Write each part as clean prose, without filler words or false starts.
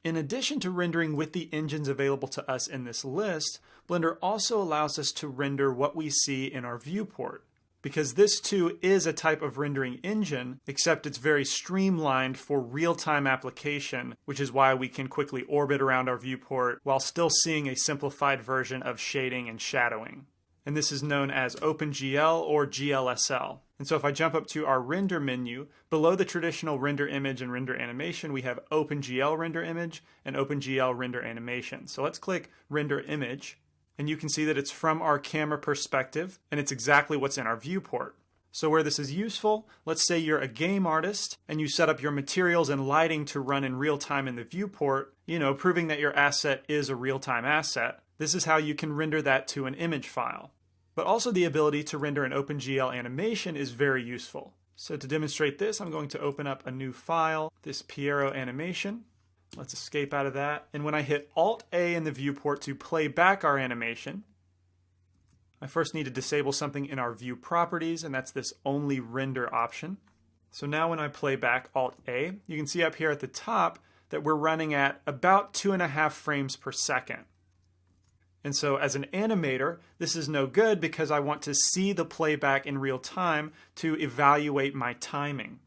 In addition to rendering with the engines available to us in this list, Blender also allows us to render what we see in our viewport. Because this too is a type of rendering engine, except it's very streamlined for real-time application, which is why we can quickly orbit around our viewport while still seeing a simplified version of shading and shadowing. And this is known as openGL or GLSL. And so if I jump up to our render menu, below the traditional render image and render animation, we have openGL render image and openGL render animation. So let's click render image. And you can see that it's from our camera perspective, and it's exactly what's in our viewport. So where this is useful, let's say you're a game artist, and you set up your materials and lighting to run in real time in the viewport, proving that your asset is a real-time asset. This is how you can render that to an image file. But also the ability to render an openGL animation is very useful. So to demonstrate this, I'm going to open up a new file, this Piero animation. Let's escape out of that. And when I hit Alt-A in the viewport to play back our animation, I first need to disable something in our view properties, and that's this only render option. So now when I play back Alt-A, you can see up here at the top that we're running at about 2.5 frames per second. And so as an animator, this is no good because I want to see the playback in real time to evaluate my timing.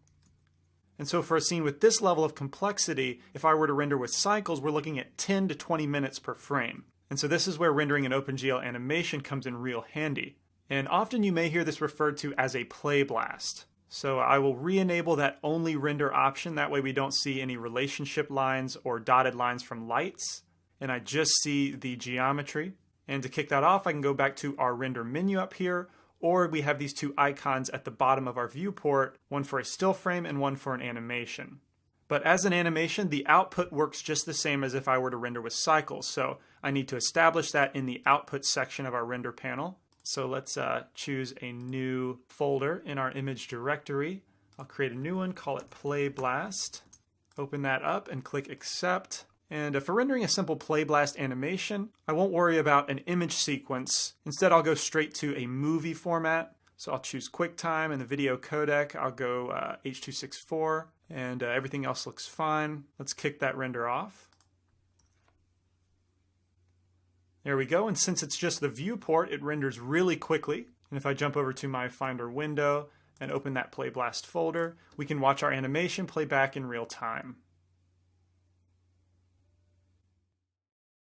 And so for a scene with this level of complexity, if I were to render with cycles, we're looking at 10 to 20 minutes per frame. And so this is where rendering an openGL animation comes in real handy. And often you may hear this referred to as a play blast. So I will re-enable that only render option. That way we don't see any relationship lines or dotted lines from lights. And I just see the geometry. And to kick that off, I can go back to our render menu up here, or we have these two icons at the bottom of our viewport, one for a still frame and one for an animation. But as an animation, the output works just the same as if I were to render with cycles. So I need to establish that in the output section of our render panel. So let's choose a new folder in our image directory. I'll create a new one, call it Play Blast. Open that up and click Accept. And for rendering a simple play blast animation, I won't worry about an image sequence. Instead, I'll go straight to a movie format. So I'll choose QuickTime, and the video codec, I'll go H.264, and everything else looks fine. Let's kick that render off. There we go, and since it's just the viewport, it renders really quickly. And if I jump over to my Finder window and open that Play Blast folder, we can watch our animation play back in real time.